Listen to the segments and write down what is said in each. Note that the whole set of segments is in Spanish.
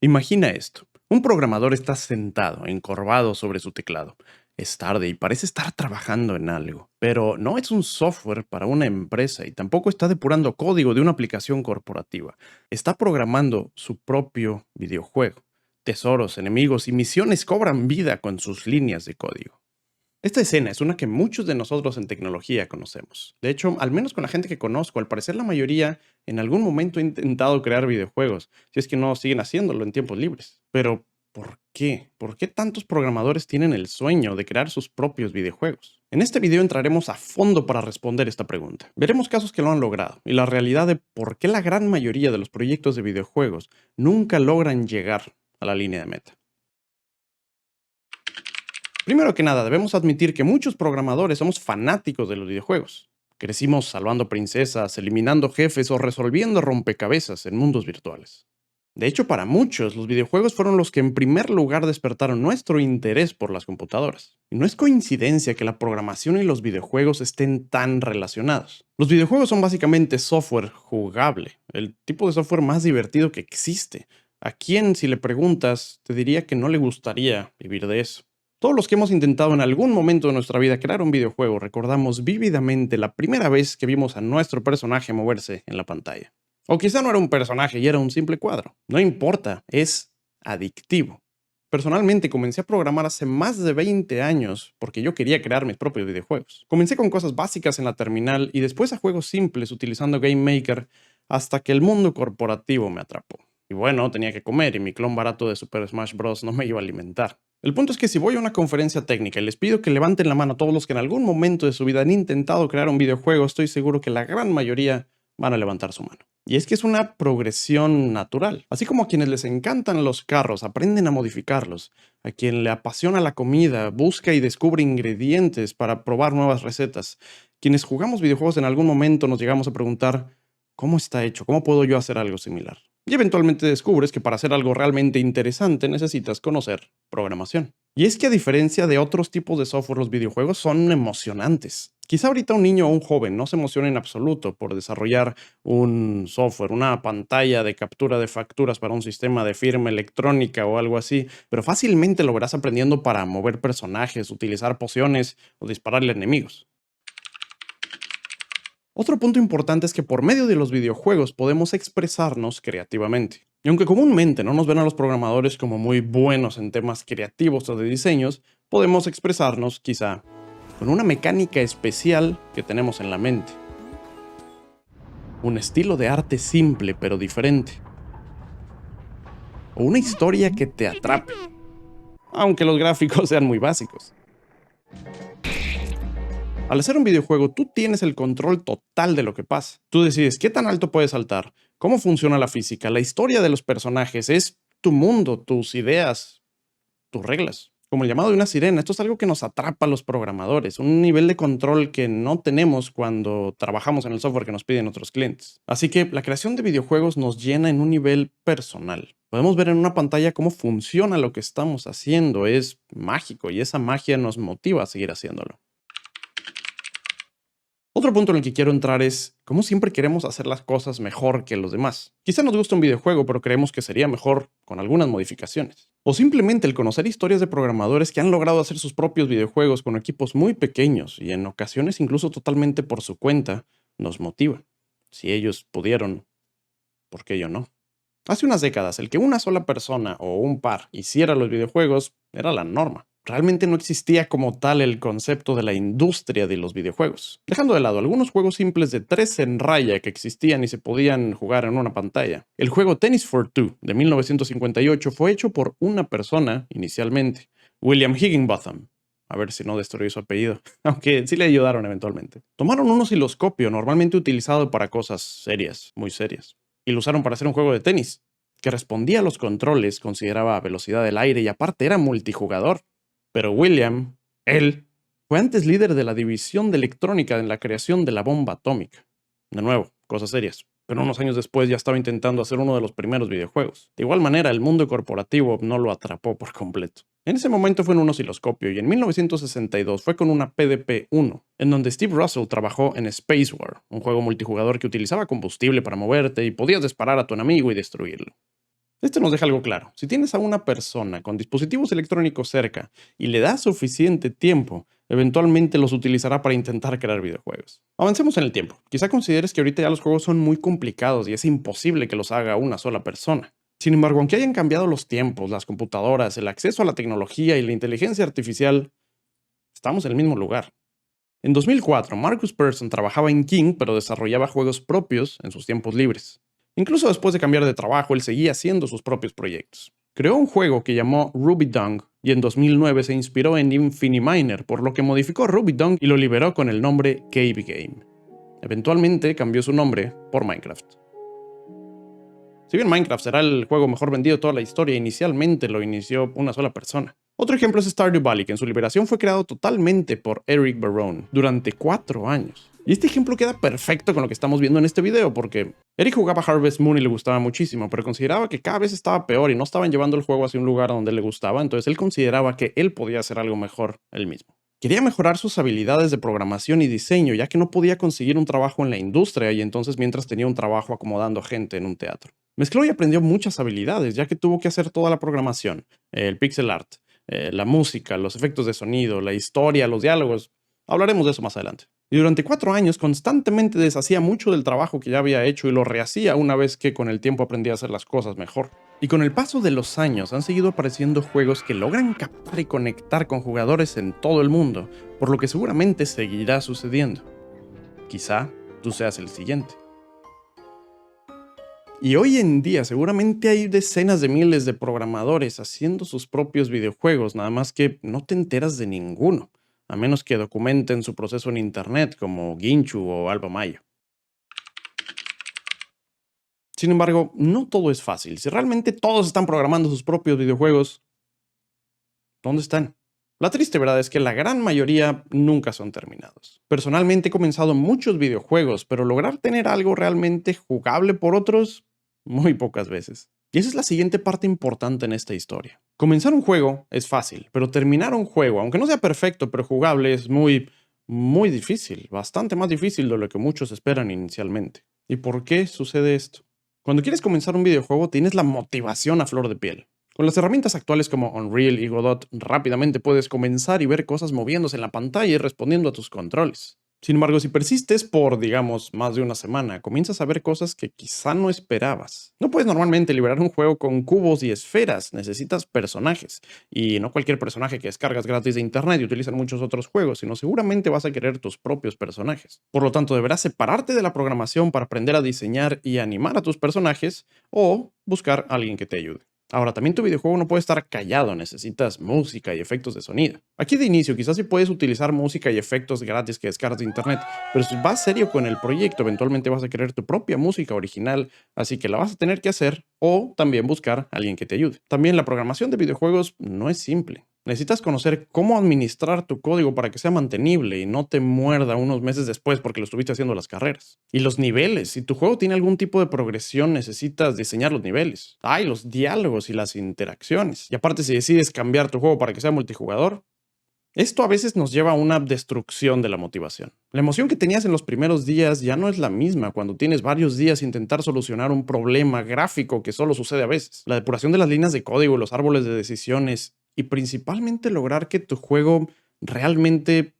Imagina esto. Un programador está sentado, encorvado sobre su teclado. Es tarde y parece estar trabajando en algo, pero no es un software para una empresa y tampoco está depurando código de una aplicación corporativa. Está programando su propio videojuego. Tesoros, enemigos y misiones cobran vida con sus líneas de código. Esta escena es una que muchos de nosotros en tecnología conocemos. De hecho, al menos con la gente que conozco, al parecer la mayoría en algún momento ha intentado crear videojuegos, si es que no siguen haciéndolo en tiempos libres. Pero, ¿por qué? ¿Por qué tantos programadores tienen el sueño de crear sus propios videojuegos? En este video entraremos a fondo para responder esta pregunta. Veremos casos que lo han logrado y la realidad de por qué la gran mayoría de los proyectos de videojuegos nunca logran llegar a la línea de meta. Primero que nada, debemos admitir que muchos programadores somos fanáticos de los videojuegos. Crecimos salvando princesas, eliminando jefes o resolviendo rompecabezas en mundos virtuales. De hecho, para muchos, los videojuegos fueron los que en primer lugar despertaron nuestro interés por las computadoras. Y no es coincidencia que la programación y los videojuegos estén tan relacionados. Los videojuegos son básicamente software jugable, el tipo de software más divertido que existe. ¿A quién, si le preguntas, te diría que no le gustaría vivir de eso? Todos los que hemos intentado en algún momento de nuestra vida crear un videojuego recordamos vívidamente la primera vez que vimos a nuestro personaje moverse en la pantalla. O quizá no era un personaje y era un simple cuadro. No importa, es adictivo. Personalmente comencé a programar hace más de 20 años porque yo quería crear mis propios videojuegos. Comencé con cosas básicas en la terminal y después a juegos simples utilizando Game Maker hasta que el mundo corporativo me atrapó. Y bueno, tenía que comer y mi clon barato de Super Smash Bros. No me iba a alimentar. El punto es que si voy a una conferencia técnica y les pido que levanten la mano a todos los que en algún momento de su vida han intentado crear un videojuego, estoy seguro que la gran mayoría van a levantar su mano. Y es que es una progresión natural. Así como a quienes les encantan los carros, aprenden a modificarlos. A quien le apasiona la comida, busca y descubre ingredientes para probar nuevas recetas. Quienes jugamos videojuegos en algún momento nos llegamos a preguntar, ¿cómo está hecho? ¿Cómo puedo yo hacer algo similar? Y eventualmente descubres que para hacer algo realmente interesante necesitas conocer programación. Y es que a diferencia de otros tipos de software, los videojuegos son emocionantes. Quizá ahorita un niño o un joven no se emocione en absoluto por desarrollar un software, una pantalla de captura de facturas para un sistema de firma electrónica o algo así, pero fácilmente lo verás aprendiendo para mover personajes, utilizar pociones o dispararle a enemigos. Otro punto importante es que por medio de los videojuegos podemos expresarnos creativamente. Y aunque comúnmente no nos ven a los programadores como muy buenos en temas creativos o de diseños, podemos expresarnos quizá con una mecánica especial que tenemos en la mente. Un estilo de arte simple pero diferente. O una historia que te atrape, aunque los gráficos sean muy básicos. Al hacer un videojuego, tú tienes el control total de lo que pasa. Tú decides qué tan alto puedes saltar, cómo funciona la física, la historia de los personajes, es tu mundo, tus ideas, tus reglas. Como el llamado de una sirena, esto es algo que nos atrapa a los programadores, un nivel de control que no tenemos cuando trabajamos en el software que nos piden otros clientes. Así que la creación de videojuegos nos llena en un nivel personal. Podemos ver en una pantalla cómo funciona lo que estamos haciendo, es mágico y esa magia nos motiva a seguir haciéndolo. Otro punto en el que quiero entrar es cómo siempre queremos hacer las cosas mejor que los demás. Quizá nos gusta un videojuego, pero creemos que sería mejor con algunas modificaciones. O simplemente el conocer historias de programadores que han logrado hacer sus propios videojuegos con equipos muy pequeños y en ocasiones incluso totalmente por su cuenta, nos motiva. Si ellos pudieron, ¿por qué yo no? Hace unas décadas, el que una sola persona o un par hiciera los videojuegos era la norma. Realmente no existía como tal el concepto de la industria de los videojuegos. Dejando de lado algunos juegos simples de 3 en raya que existían y se podían jugar en una pantalla. El juego Tennis for Two de 1958 fue hecho por una persona inicialmente, William Higginbotham. A ver si no destruyó su apellido, aunque sí le ayudaron eventualmente. Tomaron un osciloscopio normalmente utilizado para cosas serias, muy serias, y lo usaron para hacer un juego de tenis que respondía a los controles, consideraba velocidad del aire y aparte era multijugador. Pero William, él, fue antes líder de la división de electrónica en la creación de la bomba atómica. De nuevo, cosas serias. Pero unos años después ya estaba intentando hacer uno de los primeros videojuegos. De igual manera, el mundo corporativo no lo atrapó por completo. En ese momento fue en un osciloscopio y en 1962 fue con una PDP-1, en donde Steve Russell trabajó en Space War, un juego multijugador que utilizaba combustible para moverte y podías disparar a tu enemigo y destruirlo. Este nos deja algo claro. Si tienes a una persona con dispositivos electrónicos cerca y le das suficiente tiempo, eventualmente los utilizará para intentar crear videojuegos. Avancemos en el tiempo. Quizá consideres que ahorita ya los juegos son muy complicados y es imposible que los haga una sola persona. Sin embargo, aunque hayan cambiado los tiempos, las computadoras, el acceso a la tecnología y la inteligencia artificial, estamos en el mismo lugar. En 2004, Marcus Persson trabajaba en King, pero desarrollaba juegos propios en sus tiempos libres. Incluso después de cambiar de trabajo, él seguía haciendo sus propios proyectos. Creó un juego que llamó RubyDung y en 2009 se inspiró en Infiniminer, por lo que modificó RubyDung y lo liberó con el nombre Cave Game. Eventualmente cambió su nombre por Minecraft. Si bien Minecraft será el juego mejor vendido de toda la historia, inicialmente lo inició una sola persona. Otro ejemplo es Stardew Valley, que en su liberación fue creado totalmente por Eric Barone durante 4 años. Y este ejemplo queda perfecto con lo que estamos viendo en este video, porque Eric jugaba Harvest Moon y le gustaba muchísimo, pero consideraba que cada vez estaba peor y no estaban llevando el juego hacia un lugar donde le gustaba, entonces él consideraba que él podía hacer algo mejor él mismo. Quería mejorar sus habilidades de programación y diseño, ya que no podía conseguir un trabajo en la industria y entonces mientras tenía un trabajo acomodando gente en un teatro. Mezcló y aprendió muchas habilidades, ya que tuvo que hacer toda la programación, el pixel art, la música, los efectos de sonido, la historia, los diálogos. Hablaremos de eso más adelante. Y durante 4 años constantemente deshacía mucho del trabajo que ya había hecho y lo rehacía una vez que con el tiempo aprendía a hacer las cosas mejor. Y con el paso de los años han seguido apareciendo juegos que logran captar y conectar con jugadores en todo el mundo, por lo que seguramente seguirá sucediendo. Quizá tú seas el siguiente. Y hoy en día seguramente hay decenas de miles de programadores haciendo sus propios videojuegos, nada más que no te enteras de ninguno, a menos que documenten su proceso en internet como Ginchu o Alba Mayo. Sin embargo, no todo es fácil. Si realmente todos están programando sus propios videojuegos, ¿dónde están? La triste verdad es que la gran mayoría nunca son terminados. Personalmente he comenzado muchos videojuegos, pero lograr tener algo realmente jugable por otros, muy pocas veces. Y esa es la siguiente parte importante en esta historia. Comenzar un juego es fácil, pero terminar un juego, aunque no sea perfecto pero jugable, es muy difícil, bastante más difícil de lo que muchos esperan inicialmente. ¿Y por qué sucede esto? Cuando quieres comenzar un videojuego tienes la motivación a flor de piel. Con las herramientas actuales como Unreal y Godot, rápidamente puedes comenzar y ver cosas moviéndose en la pantalla y respondiendo a tus controles. Sin embargo, si persistes por, digamos, más de una semana, comienzas a ver cosas que quizá no esperabas. No puedes normalmente liberar un juego con cubos y esferas, necesitas personajes. Y no cualquier personaje que descargas gratis de internet y utilizan muchos otros juegos, sino seguramente vas a querer tus propios personajes. Por lo tanto, deberás separarte de la programación para aprender a diseñar y animar a tus personajes o buscar a alguien que te ayude. Ahora, también tu videojuego no puede estar callado, necesitas música y efectos de sonido. Aquí de inicio, quizás sí puedes utilizar música y efectos gratis que descargas de internet, pero si vas serio con el proyecto, eventualmente vas a querer tu propia música original, así que la vas a tener que hacer o también buscar a alguien que te ayude. También la programación de videojuegos no es simple. Necesitas conocer cómo administrar tu código para que sea mantenible y no te muerda unos meses después porque lo estuviste haciendo las carreras. Y los niveles, si tu juego tiene algún tipo de progresión, necesitas diseñar los niveles. Ay, los diálogos y las interacciones. Y aparte, si decides cambiar tu juego para que sea multijugador, esto a veces nos lleva a una destrucción de la motivación. La emoción que tenías en los primeros días ya no es la misma cuando tienes varios días sin intentar solucionar un problema gráfico que solo sucede a veces. La depuración de las líneas de código, los árboles de decisiones y principalmente lograr que tu juego realmente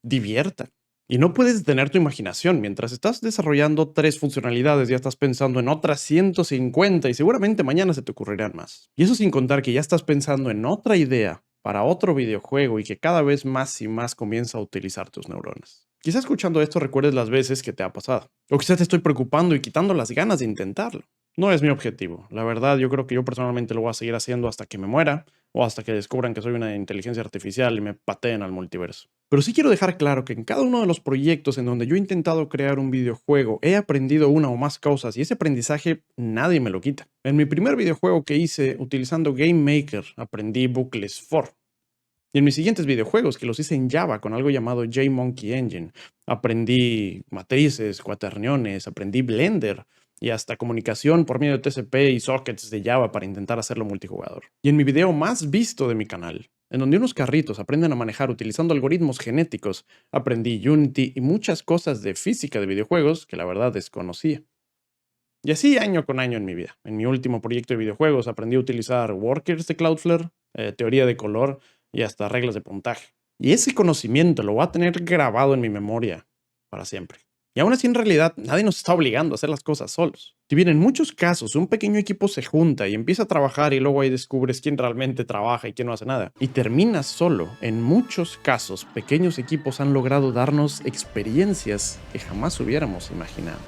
divierta. Y no puedes detener tu imaginación. Mientras estás desarrollando 3 funcionalidades, ya estás pensando en otras 150 y seguramente mañana se te ocurrirán más. Y eso sin contar que ya estás pensando en otra idea para otro videojuego y que cada vez más y más comienza a utilizar tus neuronas. Quizás escuchando esto recuerdes las veces que te ha pasado. O quizás te estoy preocupando y quitando las ganas de intentarlo. No es mi objetivo. La verdad, yo creo que yo personalmente lo voy a seguir haciendo hasta que me muera o hasta que descubran que soy una inteligencia artificial y me pateen al multiverso. Pero sí quiero dejar claro que en cada uno de los proyectos en donde yo he intentado crear un videojuego, he aprendido una o más cosas y ese aprendizaje nadie me lo quita. En mi primer videojuego que hice utilizando Game Maker, aprendí bucles for. Y en mis siguientes videojuegos, que los hice en Java con algo llamado JMonkey Engine, aprendí matrices, cuaterniones, aprendí Blender y hasta comunicación por medio de TCP y sockets de Java para intentar hacerlo multijugador. Y en mi video más visto de mi canal, en donde unos carritos aprenden a manejar utilizando algoritmos genéticos, aprendí Unity y muchas cosas de física de videojuegos que la verdad desconocía. Y así año con año en mi vida. En mi último proyecto de videojuegos aprendí a utilizar workers de Cloudflare, teoría de color y hasta reglas de puntaje. Y ese conocimiento lo voy a tener grabado en mi memoria para siempre. Y aún así, en realidad, nadie nos está obligando a hacer las cosas solos. Si bien en muchos casos un pequeño equipo se junta y empieza a trabajar y luego ahí descubres quién realmente trabaja y quién no hace nada, y terminas solo, en muchos casos, pequeños equipos han logrado darnos experiencias que jamás hubiéramos imaginado.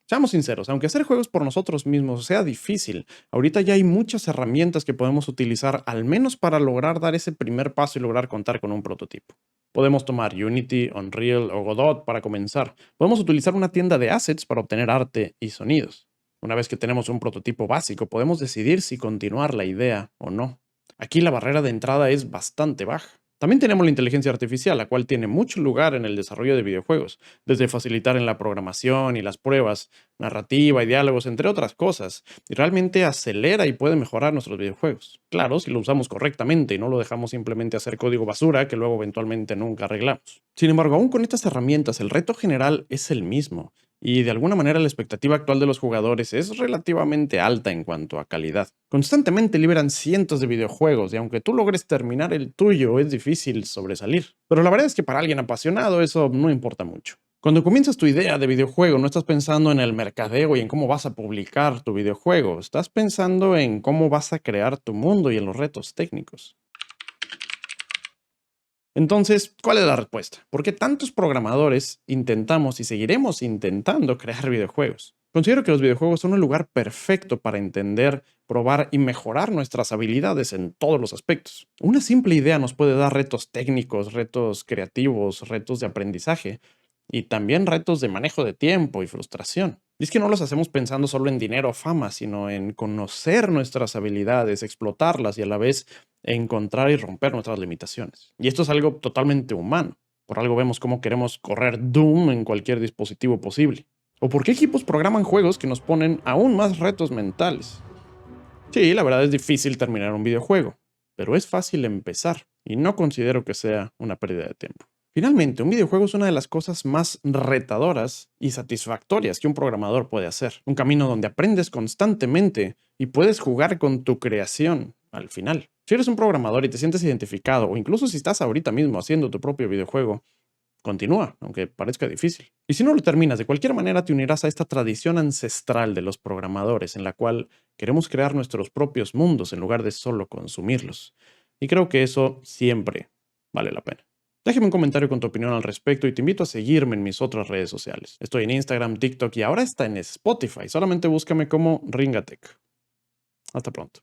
Seamos sinceros, aunque hacer juegos por nosotros mismos sea difícil, ahorita ya hay muchas herramientas que podemos utilizar al menos para lograr dar ese primer paso y lograr contar con un prototipo. Podemos tomar Unity, Unreal o Godot para comenzar. Podemos utilizar una tienda de assets para obtener arte y sonidos. Una vez que tenemos un prototipo básico, podemos decidir si continuar la idea o no. Aquí la barrera de entrada es bastante baja. También tenemos la inteligencia artificial, la cual tiene mucho lugar en el desarrollo de videojuegos, desde facilitar en la programación y las pruebas, narrativa y diálogos, entre otras cosas, y realmente acelera y puede mejorar nuestros videojuegos. Claro, si lo usamos correctamente y no lo dejamos simplemente hacer código basura que luego eventualmente nunca arreglamos. Sin embargo, aún con estas herramientas, el reto general es el mismo, y de alguna manera la expectativa actual de los jugadores es relativamente alta en cuanto a calidad. Constantemente liberan cientos de videojuegos y aunque tú logres terminar el tuyo es difícil sobresalir. Pero la verdad es que para alguien apasionado eso no importa mucho. Cuando comienzas tu idea de videojuego no estás pensando en el mercadeo y en cómo vas a publicar tu videojuego, estás pensando en cómo vas a crear tu mundo y en los retos técnicos. Entonces, ¿cuál es la respuesta? ¿Por qué tantos programadores intentamos y seguiremos intentando crear videojuegos? Considero que los videojuegos son un lugar perfecto para entender, probar y mejorar nuestras habilidades en todos los aspectos. Una simple idea nos puede dar retos técnicos, retos creativos, retos de aprendizaje y también retos de manejo de tiempo y frustración. Y es que no los hacemos pensando solo en dinero o fama, sino en conocer nuestras habilidades, explotarlas y a la vez encontrar y romper nuestras limitaciones. Y esto es algo totalmente humano. Por algo vemos cómo queremos correr Doom en cualquier dispositivo posible. ¿O por qué equipos programan juegos que nos ponen aún más retos mentales? Sí, la verdad es difícil terminar un videojuego, pero es fácil empezar y no considero que sea una pérdida de tiempo. Finalmente, un videojuego es una de las cosas más retadoras y satisfactorias que un programador puede hacer. Un camino donde aprendes constantemente y puedes jugar con tu creación al final. Si eres un programador y te sientes identificado, o incluso si estás ahorita mismo haciendo tu propio videojuego, continúa, aunque parezca difícil. Y si no lo terminas, de cualquier manera te unirás a esta tradición ancestral de los programadores, en la cual queremos crear nuestros propios mundos en lugar de solo consumirlos. Y creo que eso siempre vale la pena. Déjame un comentario con tu opinión al respecto y te invito a seguirme en mis otras redes sociales. Estoy en Instagram, TikTok y ahora está en Spotify. Solamente búscame como Ringatech. Hasta pronto.